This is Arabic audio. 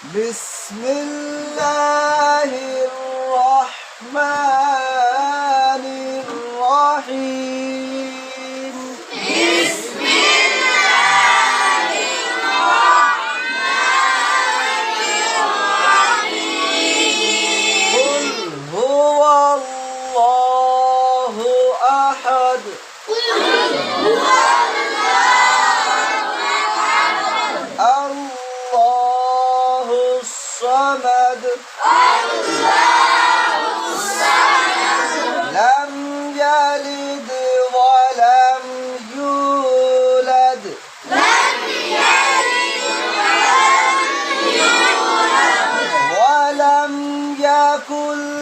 بسم الله الرحمن الرحيم. بسم الله الرحمن الرحيم. قل هو الله أحد. قل هو الله الصمد. الله الصمد. لم يلد ولم يولد. لم يلد ولم يولد. ولم يكن